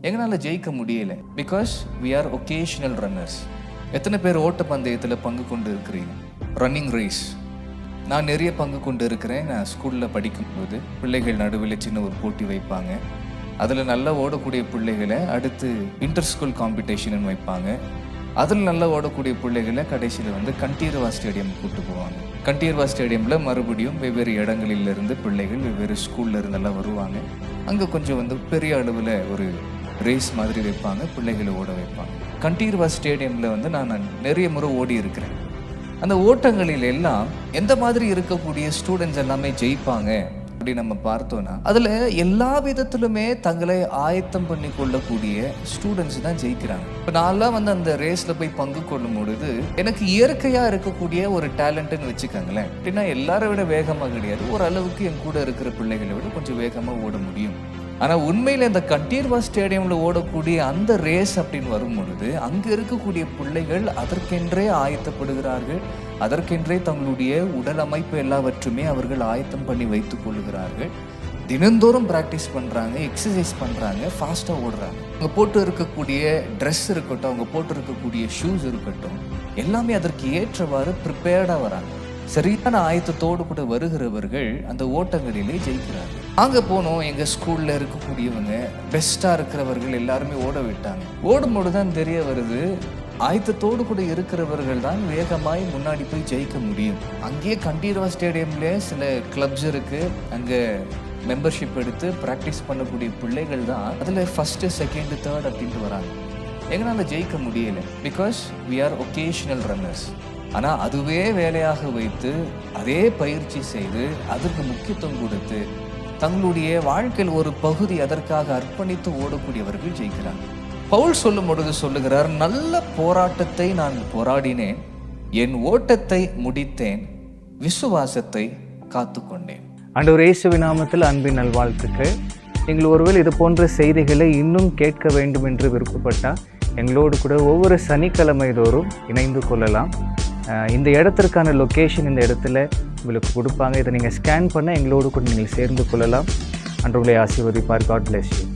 எங்களால் ஜெயிக்க முடியலை. Because we are occasional runners. எத்தனை பேர் ஓட்ட பந்தயத்தில் பங்கு கொண்டு இருக்கிறீங்க? ரன்னிங் ரேஸ் நான் நிறைய பங்கு கொண்டு இருக்கிறேன். நான் ஸ்கூலில் படிக்கும்போது பிள்ளைகள் நடுவில் சின்ன ஒரு போட்டி வைப்பாங்க. அதில் நல்லா ஓடக்கூடிய பிள்ளைகளை அடுத்து இன்டர் ஸ்கூல் காம்படிஷன் வைப்பாங்க. அதில் நல்லா ஓடக்கூடிய பிள்ளைகளை கடைசியில் கண்டீர்வா ஸ்டேடியம் கூப்பிட்டு போவாங்க. கண்டீர்வா ஸ்டேடியமில் மறுபடியும் வெவ்வேறு இடங்களிலிருந்து பிள்ளைகள் வெவ்வேறு ஸ்கூலில் இருந்தெல்லாம் வருவாங்க. அங்கே கொஞ்சம் பெரிய அளவில் ஒரு ரேஸ் மாதிரி வைப்பாங்க, பிள்ளைகளை ஓட வைப்பாங்க. கண்டீர்வா ஸ்டேடியமில் நான் நிறைய முறை ஓடி இருக்கிறேன். அந்த ஓட்டங்களில் எல்லாம் எந்த மாதிரி இருக்கக்கூடிய ஸ்டூடெண்ட்ஸ் எல்லாமே ஜெயிப்பாங்க அப்படி நம்ம பார்த்தோன்னா அதில் எல்லா விதத்திலுமே தங்களை ஆயத்தம் பண்ணி கொள்ளக்கூடிய ஸ்டூடெண்ட்ஸ் தான் ஜெயிக்கிறாங்க. இப்போ நான்லாம் அந்த ரேஸில் போய் பங்கு கொள்ளும் பொழுது எனக்கு இயற்கையாக இருக்கக்கூடிய ஒரு டேலண்ட்டுன்னு வச்சுக்கோங்களேன். அப்படின்னா எல்லாரை விட வேகமாக கிடையாது, ஓரளவுக்கு என் கூட இருக்கிற பிள்ளைகளை விட கொஞ்சம் வேகமாக ஓட முடியும். ஆனால் உண்மையில் இந்த கண்டீர்வா ஸ்டேடியமில் ஓடக்கூடிய அந்த ரேஸ் அப்படின்னு வரும் பொழுது அங்கே இருக்கக்கூடிய பிள்ளைகள் அதற்கென்றே ஆயத்தப்படுகிறார்கள். அதற்கென்றே தங்களுடைய உடல் அமைப்பு எல்லாவற்றுமே அவர்கள் ஆயத்தம் பண்ணி வைத்துக் கொள்ளுகிறார்கள். தினந்தோறும் ப்ராக்டிஸ் பண்ணுறாங்க, எக்ஸசைஸ் பண்ணுறாங்க, ஃபாஸ்ட்டாக ஓடுறாங்க. அவங்க போட்டு இருக்கக்கூடிய ட்ரெஸ் இருக்கட்டும், அவங்க போட்டு இருக்கக்கூடிய ஷூஸ் இருக்கட்டும், எல்லாமே அதற்கு ஏற்றவாறு ப்ரிப்பேர்டாக வராங்க. சரியான ஆயத்தத்தோடு கூட வருகிறவர்கள் அந்த ஓட்டங்களிலே ஜெயிக்கிறாங்க. அங்கே போனோம், எங்கள் ஸ்கூலில் இருக்கக்கூடியவங்க பெஸ்ட்டாக இருக்கிறவர்கள் எல்லாருமே ஓட விட்டாங்க. ஓடும்போது தான் தெரிய வருது, ஆயத்தத்தோடு கூட இருக்கிறவர்கள் தான் வேகமாய் முன்னாடி போய் ஜெயிக்க முடியும். அங்கேயே கண்டீர்வா ஸ்டேடியம்லேயே சில கிளப்ஸ் இருக்குது. அங்கே மெம்பர்ஷிப் எடுத்து ப்ராக்டிஸ் பண்ணக்கூடிய பிள்ளைகள் தான் அதில் ஃபஸ்ட்டு, செகண்டு, தேர்ட் அப்படின்ட்டு வராங்க. எங்களால் ஜெயிக்க முடியலை. Because we are occasional runners. ஆனால் அதுவே வேலையாக வைத்து அதே பயிற்சி செய்து அதற்கு முக்கியத்துவம் கொடுத்து தங்களுடைய வாழ்க்கையில் ஒரு பகுதி அதற்காக அர்ப்பணித்து ஓடக்கூடியவர்கள் ஜெயிக்கிறாங்க. பவுல் சொல்லும் பொழுது சொல்லுகிறார், நல்ல போராட்டத்தை நான் போராடினேன், என் ஓட்டத்தை முடித்தேன், விசுவாசத்தை காத்துக்கொண்டேன். ஆண்டவர் இயேசுவின் நாமத்தில் அன்பின் நல்வாழ்த்துக்கள். நீங்கள் ஒருவேளை இது போன்ற செய்திகளை இன்னும் கேட்க வேண்டும் என்று விருப்பப்பட்டால் எங்களோடு கூட ஒவ்வொரு சனிக்கிழமை தோறும் இணைந்து கொள்ளலாம். இந்த இடத்திற்கான லொக்கேஷன் இந்த இடத்துல உங்களுக்கு கொடுப்பாங்க. இதை நீங்கள் ஸ்கேன் பண்ண எங்களோடு கூட நீங்கள் சேர்ந்து கொள்ளலாம். அன்று உங்களை ஆசீர்வதிப்பார். God bless you.